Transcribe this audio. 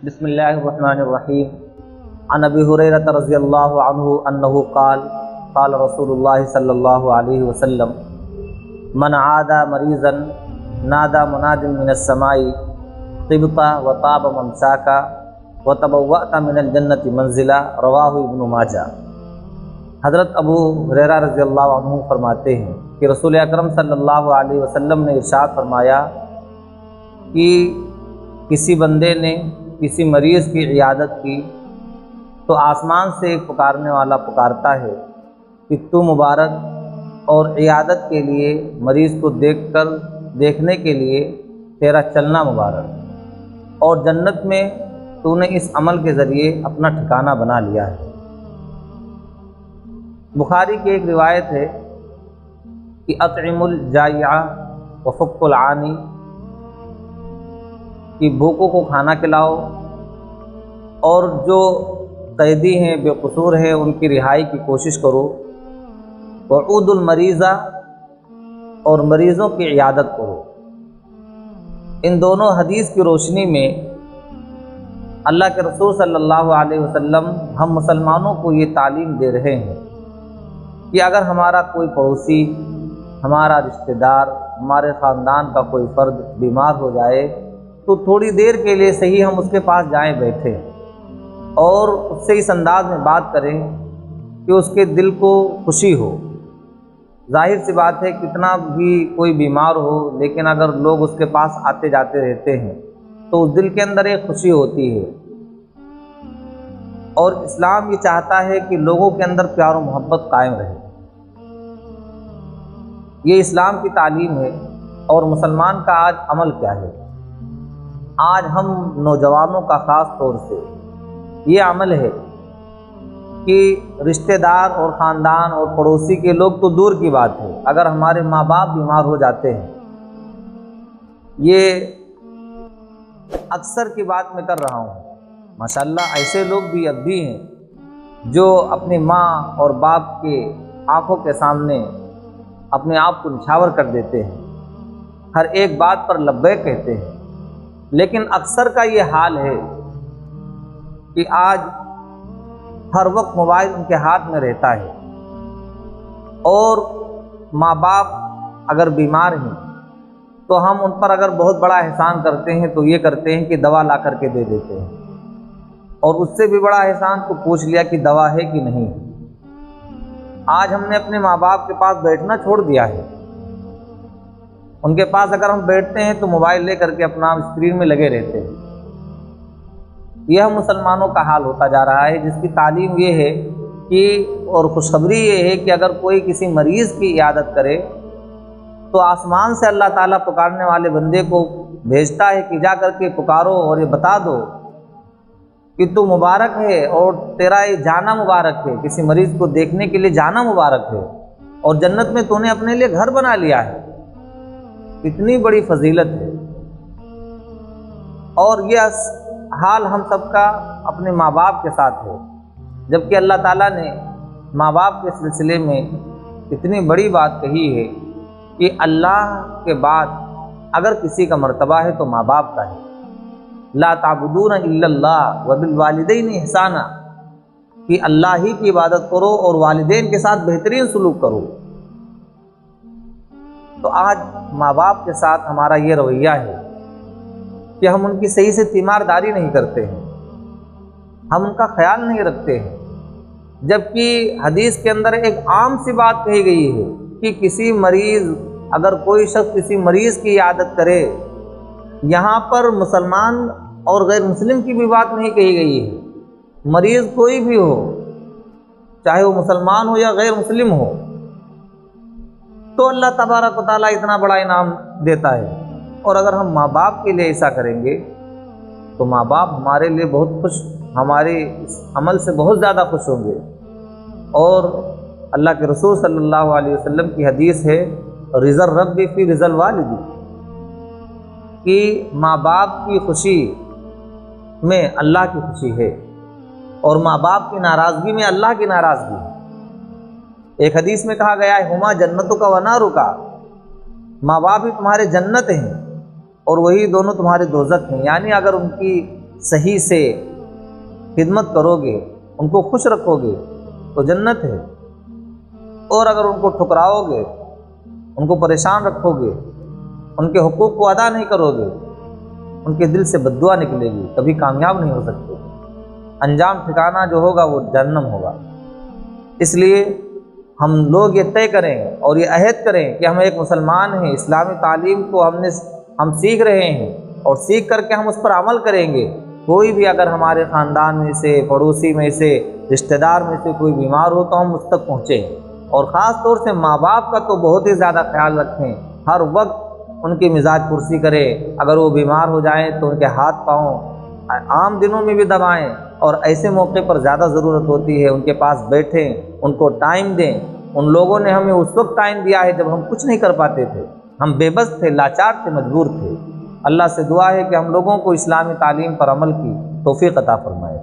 بسم اللہ الرحمن الرحیم عن ابی ہریرہ رضی اللہ عنہ انہ قال قال رسول اللہ صلی اللہ علیہ وسلم من عاد مریضا نادى مناد من السماء طبت وطاب ممساک وتبوأت من الجنة منزلا رواہ ابن ماجہ۔ حضرت ابو ہریرہ رضی اللہ عنہ فرماتے ہیں کہ رسول اکرم صلی اللہ علیہ وسلم نے ارشاد فرمایا کہ کسی بندے نے کسی مریض کی عیادت کی تو آسمان سے ایک پکارنے والا پکارتا ہے کہ تو مبارک، اور عیادت کے لیے مریض کو دیکھنے کے لیے تیرا چلنا مبارک، اور جنت میں تو نے اس عمل کے ذریعے اپنا ٹھکانہ بنا لیا ہے۔ بخاری کی ایک روایت ہے کہ اطعم الجائع وفک العانی، کہ بھوکوں کو کھانا کھلاؤ اور جو قیدی ہیں، بے قصور ہیں، ان کی رہائی کی کوشش کرو۔ وعود المریضہ، اور مریضوں کی عیادت کرو۔ ان دونوں حدیث کی روشنی میں اللہ کے رسول صلی اللہ علیہ وسلم ہم مسلمانوں کو یہ تعلیم دے رہے ہیں کہ اگر ہمارا کوئی پڑوسی، ہمارا رشتہ دار، ہمارے خاندان کا کوئی فرد بیمار ہو جائے تو تھوڑی دیر کے لیے صحیح ہم اس کے پاس جائیں، بیٹھیں اور اس سے اس انداز میں بات کریں کہ اس کے دل کو خوشی ہو۔ ظاہر سی بات ہے، کتنا بھی کوئی بیمار ہو لیکن اگر لوگ اس کے پاس آتے جاتے رہتے ہیں تو اس دل کے اندر ایک خوشی ہوتی ہے، اور اسلام یہ چاہتا ہے کہ لوگوں کے اندر پیار و محبت قائم رہے۔ یہ اسلام کی تعلیم ہے۔ اور مسلمان کا آج عمل کیا ہے؟ آج ہم نوجوانوں کا خاص طور سے یہ عمل ہے کہ رشتہ دار اور خاندان اور پڑوسی کے لوگ تو دور کی بات ہے، اگر ہمارے ماں باپ بیمار ہو جاتے ہیں، یہ اکثر کی بات میں کر رہا ہوں، ماشاءاللہ ایسے لوگ بھی اب بھی ہیں جو اپنی ماں اور باپ کے آنکھوں کے سامنے اپنے آپ کو نچھاور کر دیتے ہیں، ہر ایک بات پر لبیک کہتے ہیں، لیکن اکثر کا یہ حال ہے کہ آج ہر وقت موبائل ان کے ہاتھ میں رہتا ہے، اور ماں باپ اگر بیمار ہیں تو ہم ان پر اگر بہت بڑا احسان کرتے ہیں تو یہ کرتے ہیں کہ دوا لا کر کے دے دیتے ہیں، اور اس سے بھی بڑا احسان تو پوچھ لیا کہ دوا ہے کہ نہیں۔ آج ہم نے اپنے ماں باپ کے پاس بیٹھنا چھوڑ دیا ہے۔ ان کے پاس اگر ہم بیٹھتے ہیں تو موبائل لے کر کے اپنا اسکرین میں لگے رہتے ہیں۔ یہ ہم مسلمانوں کا حال ہوتا جا رہا ہے، جس کی تعلیم یہ ہے کہ، اور خوشخبری یہ ہے کہ اگر کوئی کسی مریض کی عیادت کرے تو آسمان سے اللہ تعالیٰ پکارنے والے بندے کو بھیجتا ہے کہ جا کر کے پکارو اور یہ بتا دو کہ تو مبارک ہے اور تیرا یہ جانا مبارک ہے، کسی مریض کو دیکھنے کے لیے جانا مبارک ہے، اور جنت میں تو نے اپنے لیے گھر بنا لیا ہے۔ اتنی بڑی فضیلت ہے، اور یہ حال ہم سب کا اپنے ماں باپ کے ساتھ ہے، جبکہ اللہ تعالیٰ نے ماں باپ کے سلسلے میں اتنی بڑی بات کہی ہے کہ اللہ کے بعد اگر کسی کا مرتبہ ہے تو ماں باپ کا ہے۔ لا تعبدون الا اللہ وبالوالدین احسانا، کہ اللہ ہی کی عبادت کرو اور والدین کے ساتھ بہترین سلوک کرو۔ تو آج ماں باپ کے ساتھ ہمارا یہ رویہ ہے کہ ہم ان کی صحیح سے تیمارداری نہیں کرتے ہیں، ہم ان کا خیال نہیں رکھتے ہیں، جبکہ حدیث کے اندر ایک عام سی بات کہی گئی ہے کہ کسی مریض، اگر کوئی شخص کسی مریض کی عیادت کرے، یہاں پر مسلمان اور غیر مسلم کی بھی بات نہیں کہی گئی ہے، مریض کوئی بھی ہو، چاہے وہ مسلمان ہو یا غیر مسلم ہو، تو اللہ تبارک و تعالیٰ اتنا بڑا انعام دیتا ہے۔ اور اگر ہم ماں باپ کے لیے ایسا کریں گے تو ماں باپ ہمارے لیے بہت خوش، ہمارے اس عمل سے بہت زیادہ خوش ہوں گے۔ اور اللہ کے رسول صلی اللہ علیہ وسلم کی حدیث ہے، رضا الرب فی رضا الوالد، کہ ماں باپ کی خوشی میں اللہ کی خوشی ہے، اور ماں باپ کی ناراضگی میں اللہ کی ناراضگی ہے۔ ایک حدیث میں کہا گیا ہے، ہما جنتوں کا ونارک، ماں باپ ہی تمہارے جنت ہیں اور وہی دونوں تمہارے دوزخ ہیں، یعنی اگر ان کی صحیح سے خدمت کرو گے، ان کو خوش رکھو گے تو جنت ہے، اور اگر ان کو ٹھکراؤ گے، ان کو پریشان رکھو گے، ان کے حقوق کو ادا نہیں کرو گے، ان کے دل سے بد دعا نکلے گی، کبھی کامیاب نہیں ہو سکتے، انجام ٹھکانہ جو ہوگا وہ جہنم ہوگا۔ اس لیے ہم لوگ یہ طے کریں اور یہ عہد کریں کہ ہم ایک مسلمان ہیں، اسلامی تعلیم کو ہم سیکھ رہے ہیں، اور سیکھ کر کے ہم اس پر عمل کریں گے۔ کوئی بھی اگر ہمارے خاندان میں سے، پڑوسی میں سے، رشتہ دار میں سے کوئی بیمار ہو تو ہم اس تک پہنچیں، اور خاص طور سے ماں باپ کا تو بہت ہی زیادہ خیال رکھیں، ہر وقت ان کی مزاج پرسی کریں، اگر وہ بیمار ہو جائیں تو ان کے ہاتھ پاؤں عام دنوں میں بھی دبائیں، اور ایسے موقع پر زیادہ ضرورت ہوتی ہے ان کے پاس بیٹھیں، ان کو ٹائم دیں۔ ان لوگوں نے ہمیں اس وقت ٹائم دیا ہے جب ہم کچھ نہیں کر پاتے تھے، ہم بے بس تھے، لاچار تھے، مجبور تھے۔ اللہ سے دعا ہے کہ ہم لوگوں کو اسلامی تعلیم پر عمل کی توفیق عطا فرمائے۔